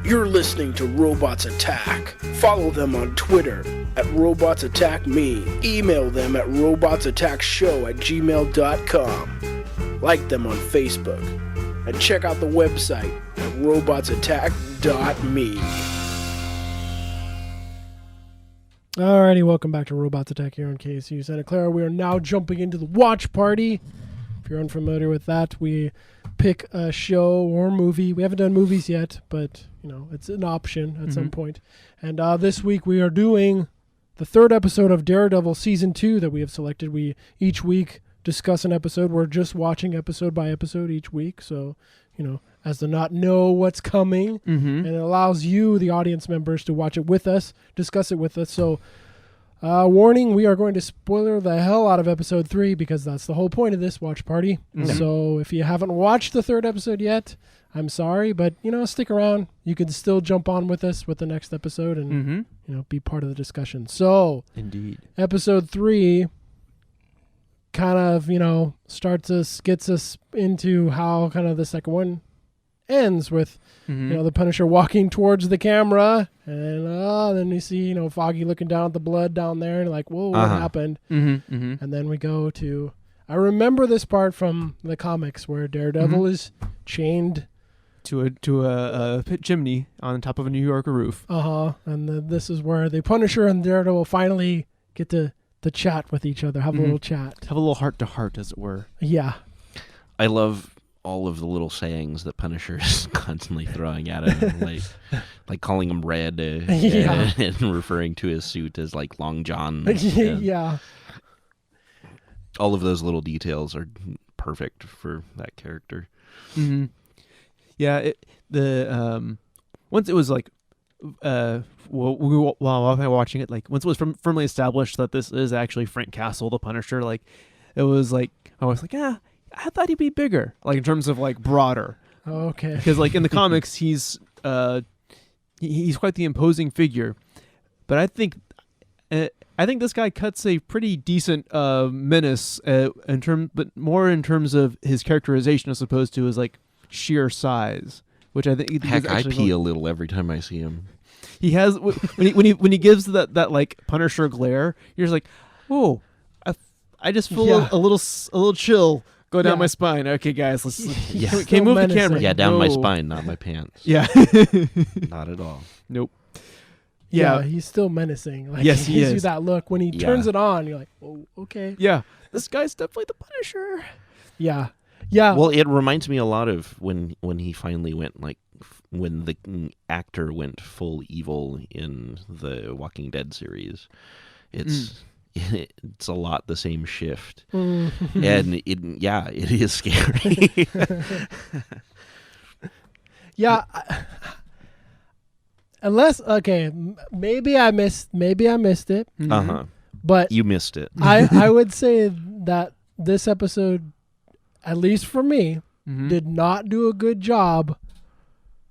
You're listening to Robots Attack. Follow them on Twitter at RobotsAttackMe. Email them at robotsattackshow@gmail.com. Like them on Facebook. And check out the website at robotsattack.me. Alrighty, welcome back to Robots Attack here on KSU Santa Clara. We are now jumping into the watch party. If you're unfamiliar with that, we pick a show or movie. We haven't done movies yet, but you know it's an option at some point. And this week we are doing the third episode of Daredevil Season 2 that we have selected. We each week discuss an episode. We're just watching episode by episode each week, so you know, as to not know what's coming, and it allows you, the audience members, to watch it with us, discuss it with us. So, warning, we are going to spoiler the hell out of episode 3 because that's the whole point of this watch party. So if you haven't watched the third episode yet, I'm sorry, but you know, stick around. You can still jump on with us with the next episode and you know, be part of the discussion. So, indeed, episode 3 kind of, you know, gets us into how kind of the second one ends with, you know, the Punisher walking towards the camera, and then you see, you know, Foggy looking down at the blood down there, and like, whoa, what happened? And then we go to, I remember this part from the comics where Daredevil is chained to a pit chimney on top of a New Yorker roof. And this is where the Punisher and Daredevil finally get to chat with each other, have a little chat. Have a little heart-to-heart, as it were. Yeah. I love all of the little sayings that Punisher is constantly throwing at him, like calling him Red and referring to his suit as like Long John. Yeah. All of those little details are perfect for that character. Yeah, once it was like, while watching it, like once it was firmly established that this is actually Frank Castle, the Punisher, like it was like I was like, I thought he'd be bigger, like in terms of like broader. Okay. Because like in the comics, he's quite the imposing figure, but I think this guy cuts a pretty decent menace but more in terms of his characterization as opposed to his like sheer size, which I think Heck, I pee a little every time I see him. He has when he gives that like Punisher glare, you're just like, oh, I just feel a little chill go down my spine. Okay, guys, let's can we move the camera? Yeah, down my spine, not my pants. Yeah, not at all. Nope. Yeah, he's still menacing. Like, yes, he gives you that look when he turns it on. You're like, oh, okay. Yeah, this guy's definitely the Punisher. Yeah. Yeah. Well, it reminds me a lot of when he finally went when the actor went full evil in the Walking Dead series. It's a lot the same shift, and it is scary. Yeah. Unless maybe I missed it. But you missed it. I would say that this episode, at least for me, did not do a good job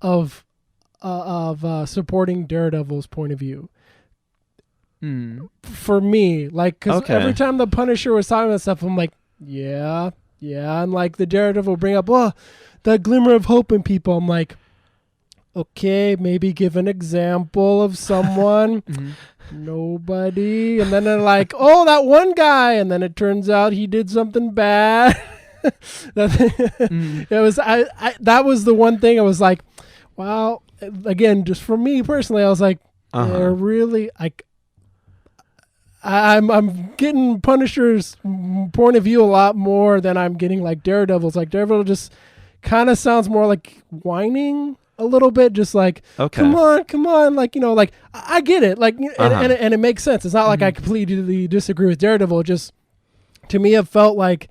of supporting Daredevil's point of view. For me, like, because every time the Punisher was talking about stuff, I'm like, yeah, and like the Daredevil will bring up, that glimmer of hope in people. I'm like, okay, maybe give an example of someone. Nobody. And then they're like, oh, that one guy, and then it turns out he did something bad. It was that was the one thing I was like, wow. Again, just for me personally, I was like, they're really like, I'm getting Punisher's point of view a lot more than I'm getting like Daredevil's. Like Daredevil just kind of sounds more like whining a little bit, just like, come on, like, you know, like I get it, like, and it makes sense. It's not like I completely disagree with Daredevil. Just to me, it felt like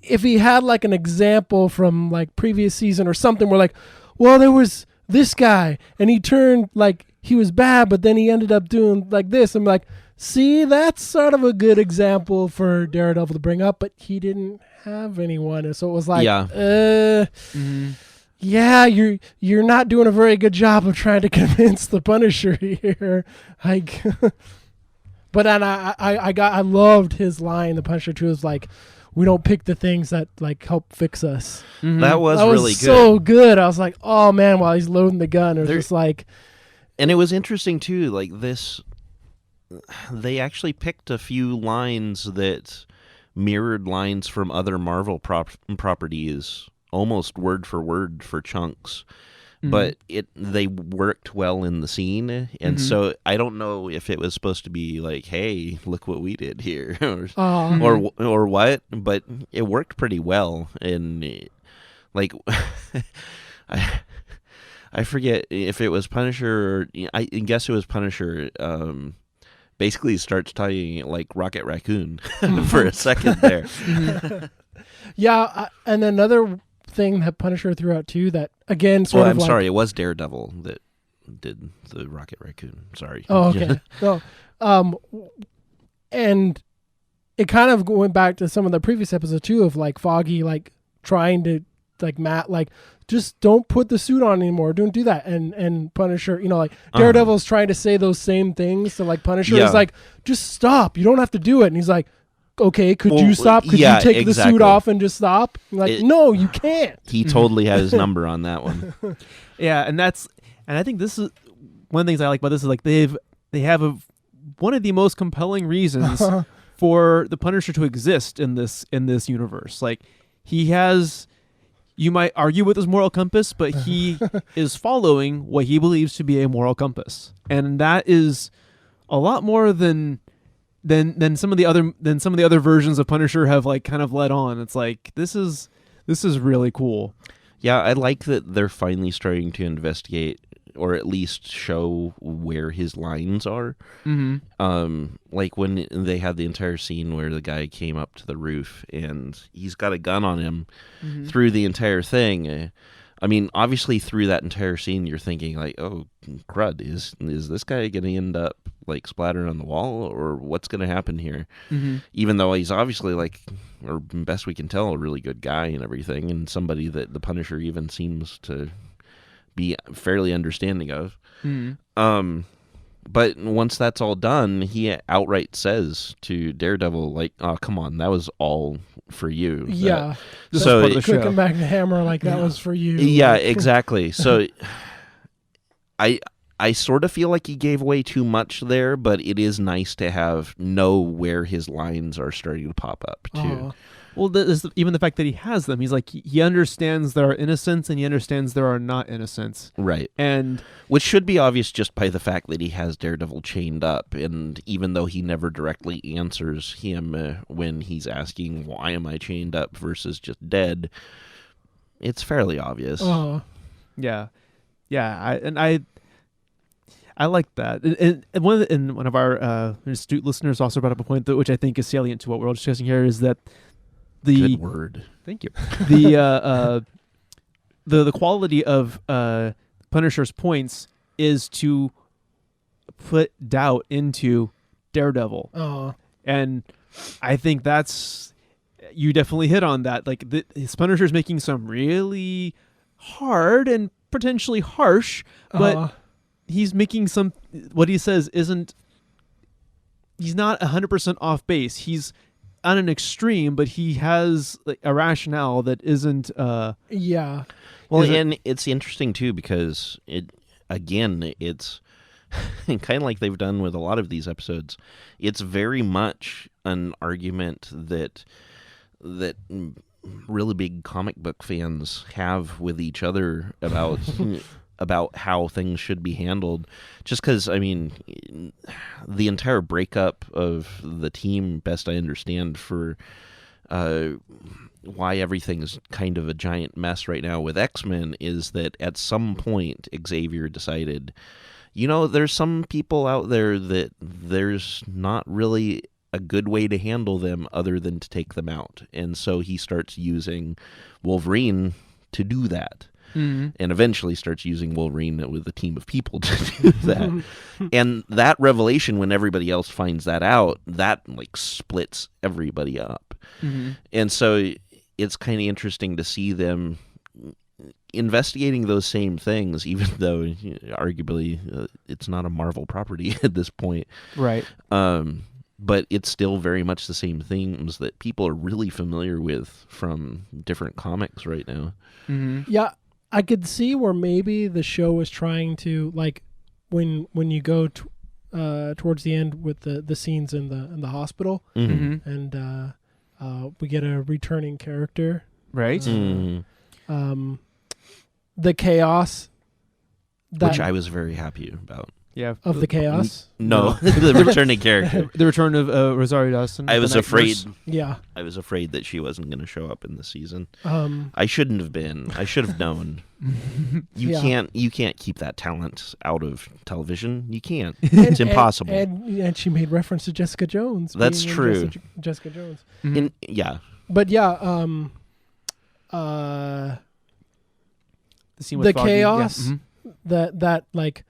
if he had like an example from like previous season or something, where like, well, there was this guy and he turned like he was bad, but then he ended up doing like this. I'm like, see, that's sort of a good example for Daredevil to bring up, but he didn't have anyone, and so it was like, you're not doing a very good job of trying to convince the Punisher here. Like, but then I loved his line. The Punisher too was like, we don't pick the things that like help fix us. Mhm. That was That really was good. so good. I was like, oh man, while he's loading the gun, it was There- just like, And it was interesting too, like this, they actually picked a few lines that mirrored lines from other Marvel properties, almost word for word for chunks. Mhm. But they worked well in the scene, and Mhm. so I don't know if it was supposed to be like, "Hey, look what we did here," Mhm. or what. But it worked pretty well, and like I forget if it was Punisher or I guess it was Punisher. Basically starts talking like Rocket Raccoon for a second there. yeah. And another thing that Punisher threw out too, that again, sort Oh, of I'm like, sorry, it was Daredevil that did the Rocket Raccoon. Sorry. oh, okay. No, and it kind of went back to some of the previous episodes too, of like Foggy like trying to like Matt like just don't put the suit on anymore, don't do that, and Punisher, you know, like Daredevil's trying to say those same things, so like Punisher is like, just stop, you don't have to do it, and he's like, okay, could you stop? Could you take the suit off and just stop? I'm like, no, you can't. He totally had his number on that one. Yeah, and I think this is one of the things I like about this is like they have one of the most compelling reasons for the Punisher to exist in this universe. Like he has, you might argue with his moral compass, but he is following what he believes to be a moral compass, and that is a lot more than some of the other versions of Punisher have like kind of led on. It's like this is really cool. Yeah, I like that they're finally starting to investigate, or at least show where his lines are. Mm-hmm. Like when they had the entire scene where the guy came up to the roof and he's got a gun on him through the entire thing. I mean, obviously through that entire scene, you're thinking like, oh, crud, is this guy going to end up like splattered on the wall, or what's going to happen here? Mm-hmm. Even though he's obviously like, or best we can tell, a really good guy and everything, and somebody that the Punisher even seems to be fairly understanding of. Mm-hmm. But once that's all done, he outright says to Daredevil, like, "Oh, come on, that was all for you." Yeah. So part of the show. Clicking back the hammer like that was for you. yeah, exactly. So I sort of feel like he gave away too much there, but it is nice to know where his lines are starting to pop up too. Well, even the fact that he has them, he's like he understands there are innocents and he understands there are not innocents. Right. And which should be obvious just by the fact that he has Daredevil chained up, and even though he never directly answers him when he's asking, why am I chained up versus just dead, it's fairly obvious. Yeah. I like that. And one of our astute listeners also brought up a point which I think is salient to what we're all discussing here, is that Good word. Thank you. The quality of Punisher's points is to put doubt into Daredevil. And I think you definitely hit on that. Like his Punisher's making some really hard and potentially harsh, but he's making what he says he's not 100% off base. He's on an extreme, but he has like a rationale that isn't yeah. Well, and it's interesting too, because it's kind of like they've done with a lot of these episodes. It's very much an argument that really big comic book fans have with each other about how things should be handled. Just because, I mean, the entire breakup of the team, best I understand, for why everything's kind of a giant mess right now with X-Men, is that at some point Xavier decided, there's some people out there that there's not really a good way to handle them other than to take them out. And so he starts using Wolverine to do that. And eventually starts using Wolverine with a team of people to do that. And that revelation, when everybody else finds that out, that like splits everybody up. And so it's kind of interesting to see them investigating those same things, even though arguably it's not a Marvel property at this point. right. but it's still very much the same themes that people are really familiar with from different comics right now. Mm-hmm. Yeah, I could see where maybe the show was trying to, like, when you go towards the end with the scenes in the hospital, Mm-hmm. and we get a returning character, Right. the chaos Which I was very happy about. Yeah. of the chaos. No, the returning character. The return of Rosario Dawson. I the was Night afraid. Nurse. Yeah. I was afraid that she wasn't going to show up in the season. Um, I shouldn't have been. I should have known. You Yeah. can't keep that talent out of television. You can't. and- It's impossible. And she made reference to Jessica Jones. That's being in true. Jessica Jones. Mhm. Yeah. But yeah, The scene the with Foggy. chaos. Yeah. Mhm. that like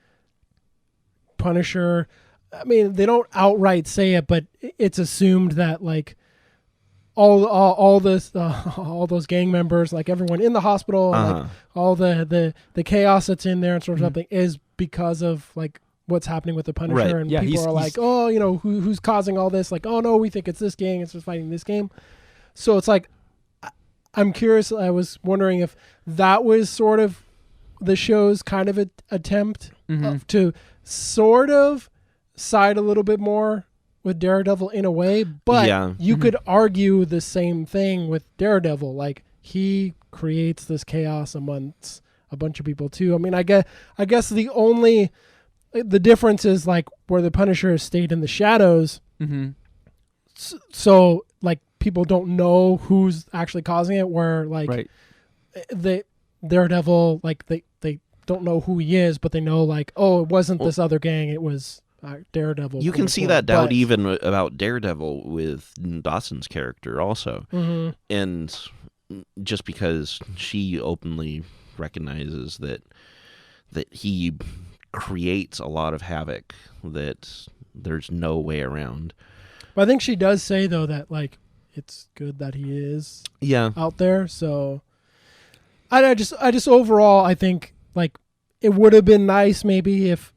Punisher, I mean, they don't outright say it, but it's assumed that like all this all those gang members, like everyone in the hospital, and, like all the chaos that's in there and sort of something is because of like what's happening with the Punisher. Right. And Yeah, people he's- are like, oh, you know, who's causing all this? Like, oh no, we think it's this gang, it's just fighting this game. So it's like, I'm curious, I was wondering if that was sort of the show's kind of attempt Mhm. to sort of side a little bit more with Daredevil in a way, but Yeah. you could argue the same thing with Daredevil. Like, he creates this chaos amongst a bunch of people too. I mean, I guess the difference is like where the Punisher has stayed in the shadows, Mhm. so like people don't know who's actually causing it, where like Right. the Daredevil, like they don't know who he is, but they know like, oh, it wasn't this other gang, it was Daredevil. You can quote, see unquote. that doubt But- even about Daredevil with Dawson's character also. Mhm. And just because she openly recognizes that he creates a lot of havoc that there's no way around. But I think she does say though that like it's good that he is Yeah. out there. So I just overall I think like it would have been nice maybe if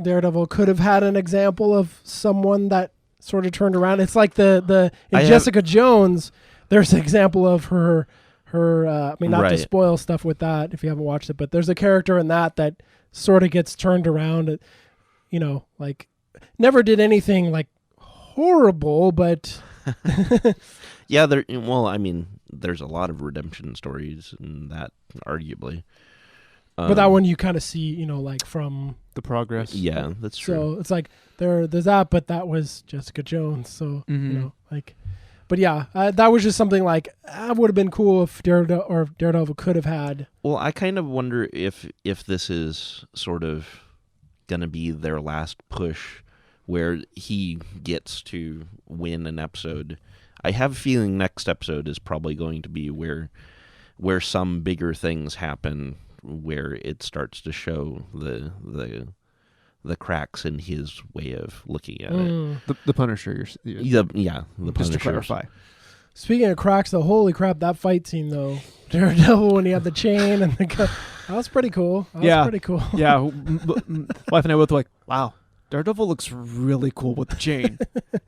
Daredevil could have had an example of someone that sort of turned around. It's like in Jessica Jones, there's an example of her. I mean, not to Right. spoil stuff with that if you haven't watched it, but there's a character in that sort of gets turned around. You know, like never did anything like horrible, but Yeah, I mean, there's a lot of redemption stories in that, arguably. but that one you kind of see, you know, like from. The progress. Yeah, that's true. So it's like there's that, but that was Jessica Jones. So Mhm. you know, like, but yeah, that was just something like would have been cool if Daredevil could have had. Well, I kind of wonder if this is sort of going to be their last push where he gets to win an episode. I have a feeling next episode is probably going to be where some bigger things happen, where it starts to show the cracks in his way of looking at it. The Punisher. The The just Punisher. to clarify. Speaking of cracks, though, holy crap, that fight scene though, Daredevil when he had the chain and the gun, that was pretty cool. That was pretty cool. Yeah. Wife and I both were like, wow, Daredevil looks really cool with the chain.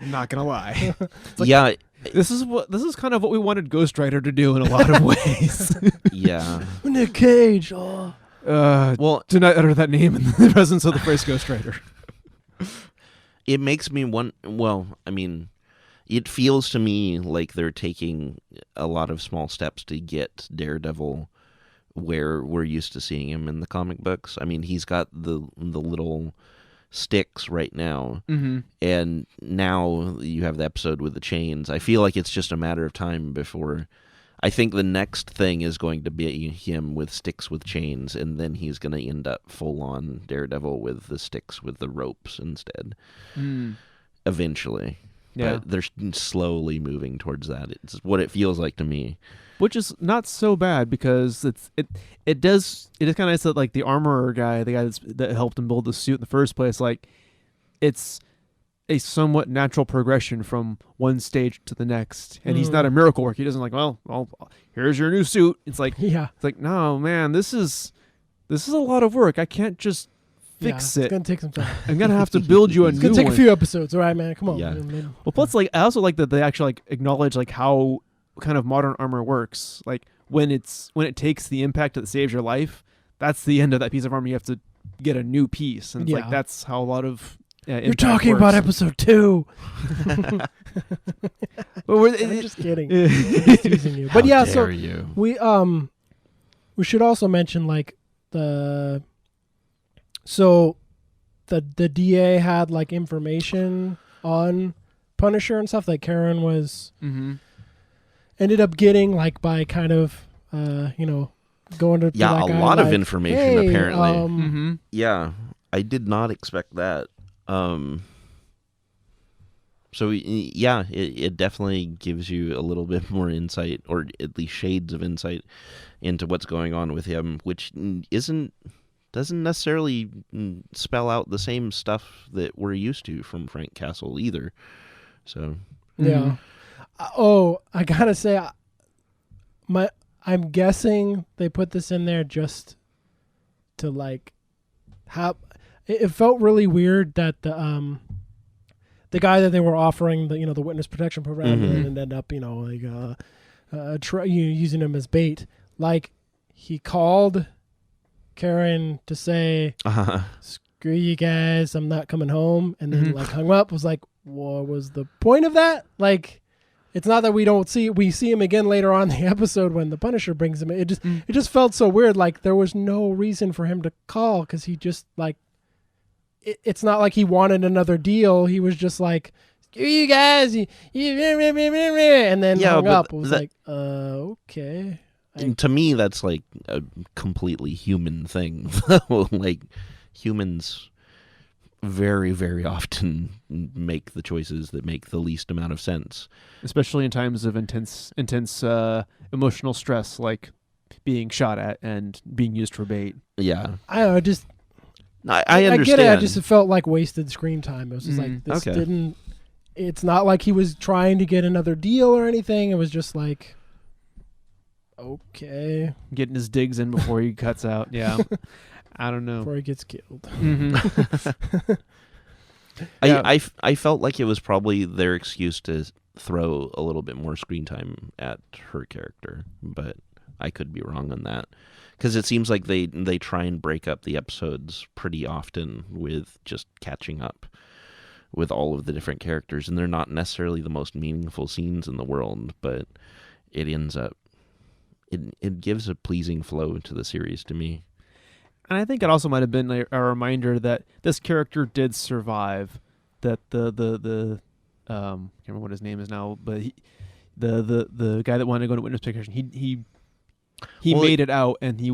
I'm not gonna lie. Like, Yeah, This is kind of what we wanted Ghost Rider to do in a lot of ways. yeah. Nick Cage. Oh. Well, Do not utter that name in the presence of the phrase Ghost Rider. it makes me I mean, it feels to me like they're taking a lot of small steps to get Daredevil where we're used to seeing him in the comic books. I mean, he's got the little sticks right now, Mm-hmm. and now you have the episode with the chains. I feel like it's just a matter of time before. I think the next thing is going to be him with sticks with chains, and then he's going to end up full on Daredevil with the sticks with the ropes instead. Eventually. Yeah. But they're slowly moving towards that. It's what it feels like to me. Which is not so bad because it is kind of nice that like the armorer guy, the guy that helped him build the suit in the first place, like it's a somewhat natural progression from one stage to the next, and he's not a miracle worker. He doesn't like, well, here's your new suit. It's like, Yeah. no, man, this is a lot of work. I can't just fix It's it. gonna take some time. I'm gonna have to build you a It's new gonna take one. a few episodes. All right, man. Come on. Yeah. Well, plus, like, I also like that they actually like acknowledge like how kind of modern armor works. Like when it takes the impact that saves your life, that's the end of that piece of armor. You have to get a new piece, and it's like Yeah. that's how a lot of You're impact talking works. about episode 2. But I'm just kidding. I'm just teasing you. But yeah, so you? we should also mention like the DA had like information on Punisher and stuff that Karen was ended up getting like by kind of going to Yeah, that a guy, lot of like, information hey, apparently. Yeah, I did not expect that. So yeah, it definitely gives you a little bit more insight, or at least shades of insight, into what's going on with him, which doesn't necessarily spell out the same stuff that we're used to from Frank Castle either. So Yeah. I gotta say, I'm guessing they put this in there just to like have. It felt really weird that the guy that they were offering the witness protection program and ended up using him as bait. Like he called Karen to say, "Screw you guys, I'm not coming home," and then like hung up. Was like, what was the point of that? Like, it's not that we see him again later on in the episode when the Punisher brings him. It just felt so weird. Like there was no reason for him to call because he just like. It's not like he wanted another deal. He was just like, "Screw you guys," and then hung up. It was like, okay. To me, that's like a completely human thing. Like humans very, very often make the choices that make the least amount of sense, especially in times of intense emotional stress, like being shot at and being used for bait. Yeah, I don't know. I understand. I get it. It felt like wasted screen time. It was just like this didn't. It's not like he was trying to get another deal or anything. It was just like, okay, getting his digs in before he cuts out. Yeah, I don't know. Before he gets killed. I felt like it was probably their excuse to throw a little bit more screen time at her character, but I could be wrong on that. Because it seems like they try and break up the episodes pretty often with just catching up with all of the different characters, and they're not necessarily the most meaningful scenes in the world, but it ends up it gives a pleasing flow to the series to me. And I think it also might have been a reminder that this character did survive. That the can't remember what his name is now, but the guy that wanted to go to witness protection, he made it out, and he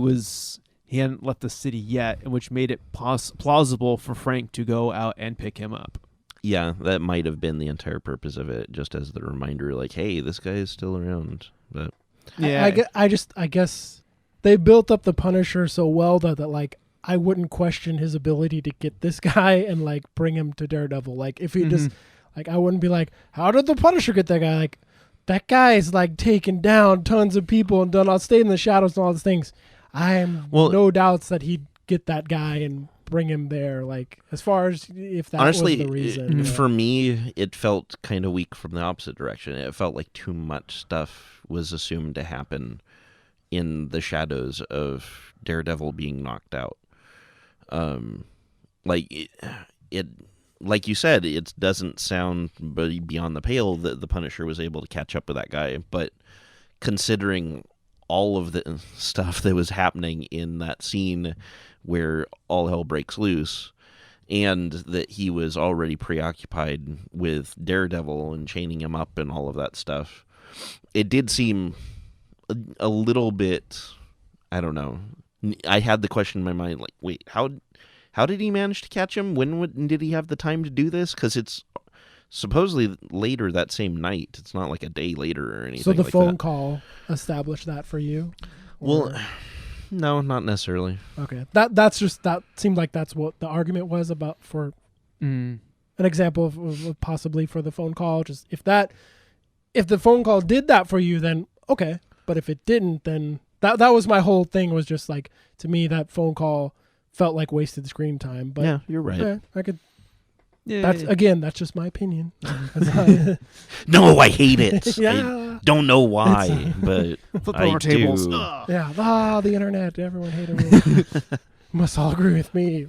hadn't left the city yet, which made it plausible for Frank to go out and pick him up. Yeah, that might have been the entire purpose of it, just as the reminder, like, hey, this guy is still around. But yeah, I guess they built up the Punisher so well that like I wouldn't question his ability to get this guy and like bring him to Daredevil. Like if he just like, I wouldn't be like, how did the Punisher get that guy? Like, that guy's like taken down tons of people and stayed in the shadows and all these things. I am no doubts that he'd get that guy and bring him there. Like, as far as if that honestly, was the reason. for me, it felt kind of weak from the opposite direction. It felt like too much stuff was assumed to happen in the shadows of Daredevil being knocked out. Like like you said, it doesn't sound beyond the pale that the Punisher was able to catch up with that guy. But considering all of the stuff that was happening in that scene where all hell breaks loose, and that he was already preoccupied with Daredevil and chaining him up and all of that stuff, it did seem a little bit, I don't know. I had the question in my mind, like, wait, how did he manage to catch him? When did he have the time to do this? Because it's supposedly later that same night. It's not like a day later or anything. So the like phone that. call established that for you? Well, no, not necessarily. Okay, that seemed like that's what the argument was about for an example of possibly for the phone call. Just if the phone call did that for you, then okay. But if it didn't, then that was my whole thing. Was just like, to me, that phone call felt like wasted screen time. But yeah, you're right. yeah, I could. Yeah, That's just my opinion. No, I hate it. Yeah. I don't know why, but Flip I over tables. do. Yeah, the internet. Everyone hated me. Must all agree with me.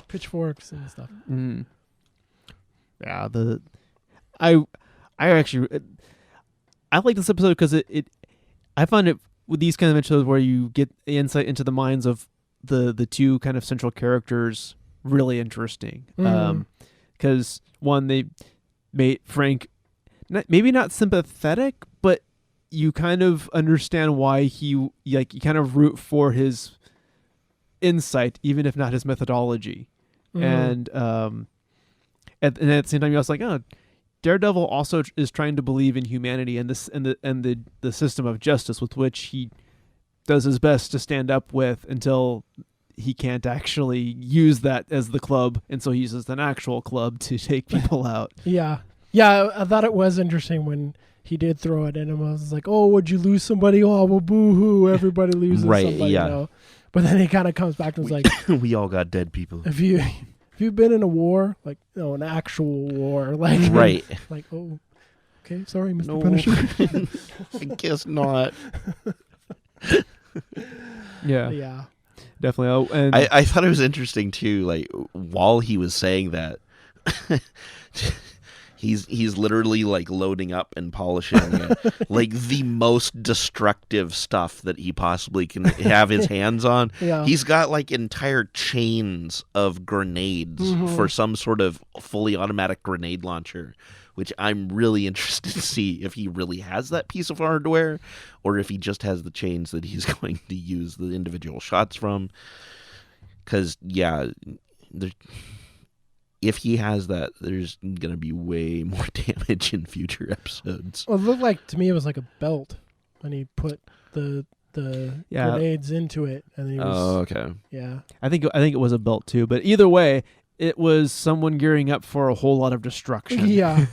Pitchforks and stuff. Mm. Yeah, I actually I like this episode because I find it with these kind of episodes where you get the insight into the minds of the two kind of central characters really interesting. Because one, they made Frank maybe not sympathetic, but you kind of understand why you kind of root for his insight, even if not his methodology. And at the same time, you're also like, oh, Daredevil also is trying to believe in humanity and the system of justice with which he does his best to stand up with until he can't actually use that as the club, and so he uses an actual club to take people out. Yeah, I thought it was interesting when he did throw it in him. I was like, oh, would you lose somebody? Oh, well, boo-hoo, everybody loses somebody, yeah. you know? But then he kind of comes back and was like, we all got dead people. If you've been in a war, like an actual war, like Right. like, oh, okay, sorry, Mr. No. Punisher. I guess not. Yeah, definitely. Oh, and I thought it was interesting too. Like while he was saying that, he's literally like loading up and polishing like the most destructive stuff that he possibly can have his hands on. Yeah. He's got like entire chains of grenades for some sort of fully automatic grenade launcher, which I'm really interested to see if he really has that piece of hardware or if he just has the chains that he's going to use the individual shots from. Because, yeah, if he has that, there's going to be way more damage in future episodes. Well, it looked like, to me, it was like a belt when he put the grenades into it. And he was, Oh, okay. Yeah. I think it was a belt too, but either way, it was someone gearing up for a whole lot of destruction. Yeah.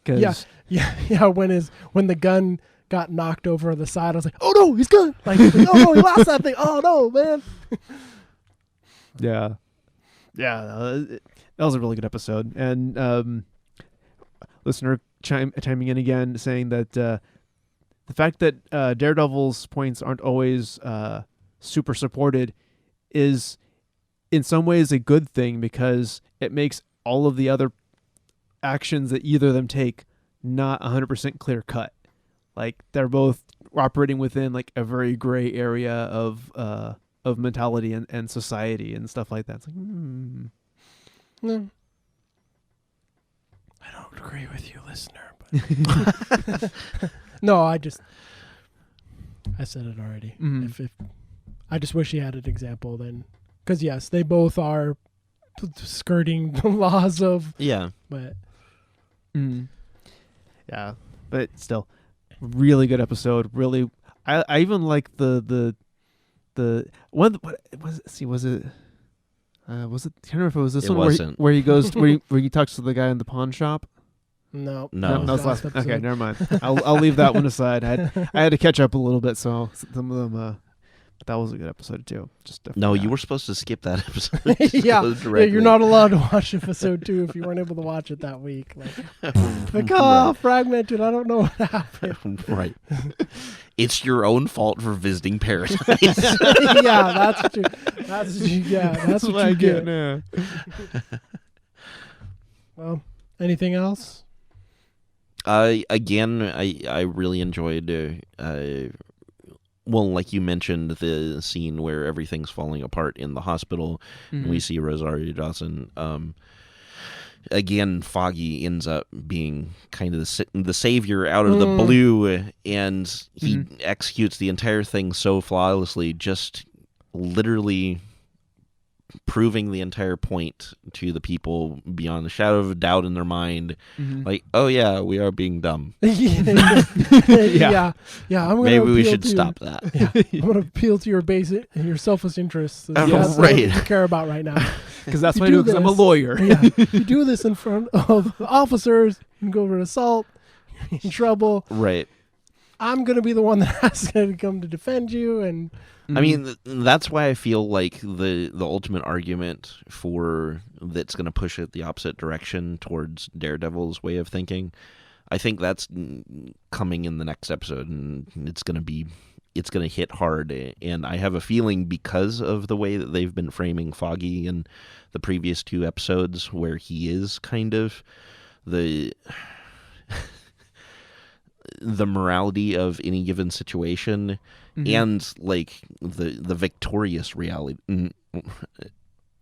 'Cause- Yeah. When the gun got knocked over the side, I was like, oh no, he's gone. Like, oh no, he lost that thing. Oh no, man. Yeah. That was a really good episode. And listener chiming in again, saying that the fact that Daredevil's points aren't always super supported is in some ways a good thing, because it makes all of the other actions that either of them take not 100% clear cut. Like they're both operating within like a very gray area of mentality and society and stuff like that. It's like, No. I don't agree with you, listener. But no, I said it already. If I just wish he had an example then, because yes, they both are skirting the laws of. Yeah. But yeah, but still, really good episode. Really, I even like the one. What was it? See, was it? Was it? I can't remember if it was this It one wasn't. where he goes where he talks to the guy in the pawn shop. no, No. That was last. episode. Okay, never mind. I'll leave that one aside. I had to catch up a little bit, so some of them. But that was a good episode too. Just No, you were supposed to skip that episode. Just Yeah, go yeah, directly. you're not allowed to watch episode 2 if you weren't able to watch it that week. Like, fragmented. I don't know what happened. Right. It's your own fault for visiting paradise. Yeah, that's true. That's what you get. now. Well, anything else? I really enjoyed. Well, like you mentioned, the scene where everything's falling apart in the hospital, and we see Rosario Dawson. Again, Foggy ends up being kind of the savior out of the blue, and he executes the entire thing so flawlessly, just literally proving the entire point to the people beyond the shadow of a doubt in their mind. Like, oh yeah, we are being dumb. Yeah. I'm gonna Maybe we appeal should to stop that. I'm going to appeal to your selfish interests. Oh, That's right. what you care about right now. Because that's You what I do. do Because I'm a this. lawyer. Yeah, you do this in front of officers, you can go over assault, you're in trouble. Right. I'm going to be the one that has to come to defend you. And I mean, that's why I feel like the ultimate argument for that's going to push it the opposite direction towards Daredevil's way of thinking, I think that's coming in the next episode, and it's going to hit hard. And I have a feeling because of the way that they've been framing Foggy in the previous 2 episodes, where he is kind of the morality of any given situation, and like the victorious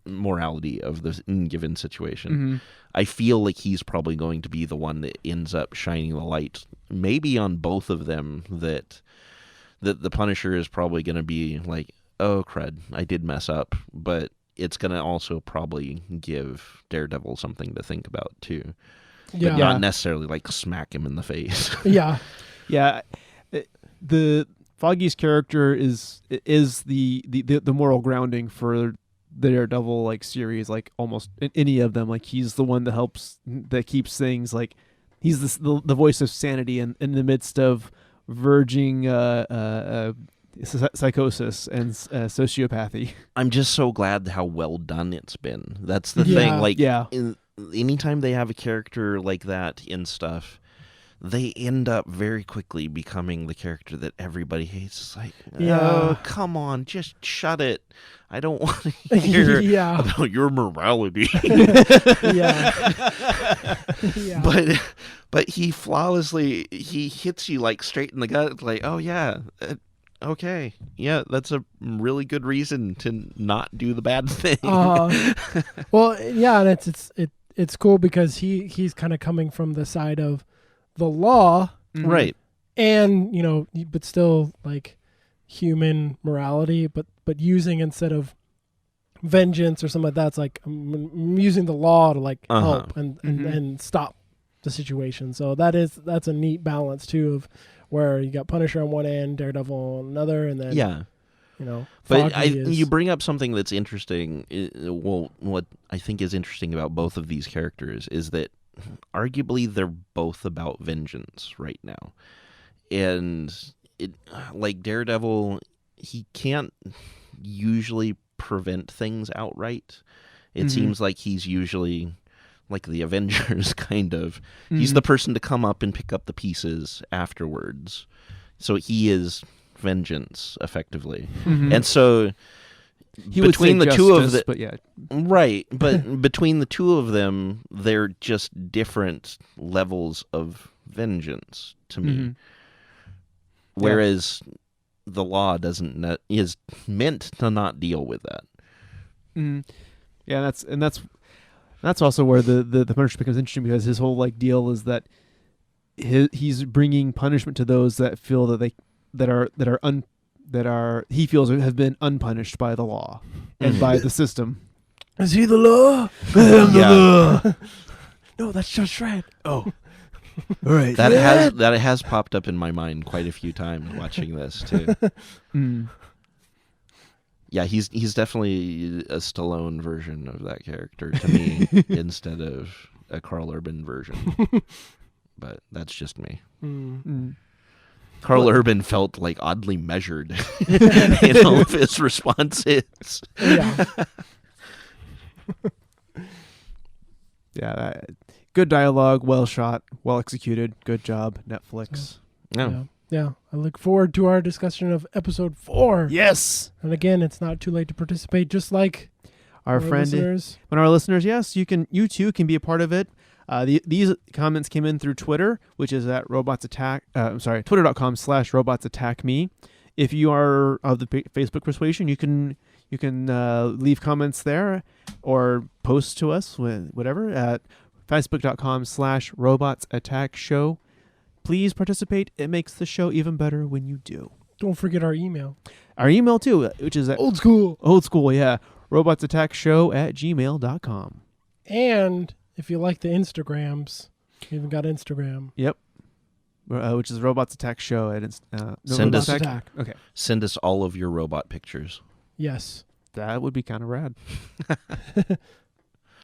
morality of the given situation. I feel like he's probably going to be the one that ends up shining the light, maybe on both of them, that the Punisher is probably going to be like, oh crud, I did mess up, but it's going to also probably give Daredevil something to think about too. yeah, But not necessarily like smack him in the face. yeah, Yeah, the Foggy's character is the moral grounding for the Daredevil like series, like almost in any of them. Like he's the one that keeps things like he's the voice of sanity in the midst of verging psychosis and sociopathy. I'm just so glad how well done it's been. That's the Yeah. thing. Like, Yeah. Anytime they have a character like that in stuff, they end up very quickly becoming the character that everybody hates. It's like, Yeah. oh, come on, just shut it. I don't want to hear yeah, about your morality. yeah, yeah. But he flawlessly, he hits you like straight in the gut. Like, oh yeah, okay, yeah, that's a really good reason to not do the bad thing. Well, yeah, and it's cool because he's kind of coming from the side of the law, Right. and but still like human morality, but using, instead of vengeance or something like that, it's like I'm using the law to like help and stop the situation. So that's a neat balance too, of where you got Punisher on one end, Daredevil on another, and then Yeah. Foggy But is, you bring up something that's interesting. Well, what I think is interesting about both of these characters is that arguably they're both about vengeance right now. And like Daredevil, he can't usually prevent things outright. It seems like he's usually like the Avengers, kind of. He's the person to come up and pick up the pieces afterwards. So he is vengeance, effectively. And so He would between say the two of justice, the but yeah, right, but between the two of them, they're just different levels of vengeance to me. Whereas the law is meant to not deal with that. Yeah, that's also where the Punisher becomes interesting, because his whole like deal is that he's bringing punishment to those that feel that he feels have been unpunished by the law and by the system. Is he the law? Yeah. No, that's Judge Dredd. Oh, all right. That has popped up in my mind quite a few times watching this too. Yeah, he's definitely a Stallone version of that character to me instead of a Carl Urban version. But that's just me. Carl Urban felt like oddly measured in all of his responses. Yeah. Yeah, good dialogue, well shot, well executed. Good job, Netflix. No. Yeah. I look forward to our discussion of episode 4. Yes, And again, it's not too late to participate, just like our friend, listeners. and our listeners. Yes, you too can be a part of it. These comments came in through Twitter, which is at twitter.com/robotsattackme. If you are of the Facebook persuasion, you can leave comments there or post to us with whatever at facebook.com/robotsattackshow. Please participate. It makes the show even better when you do. Don't forget our email. Our email too, which is at Old school. yeah, robotsattackshow@gmail.com. And if you like the Instagrams, we even got Instagram. Yep. Which is Robots Attack Show at Send Robots us- Attack. Okay, Send us all of your robot pictures. Yes. that would be kind of rad.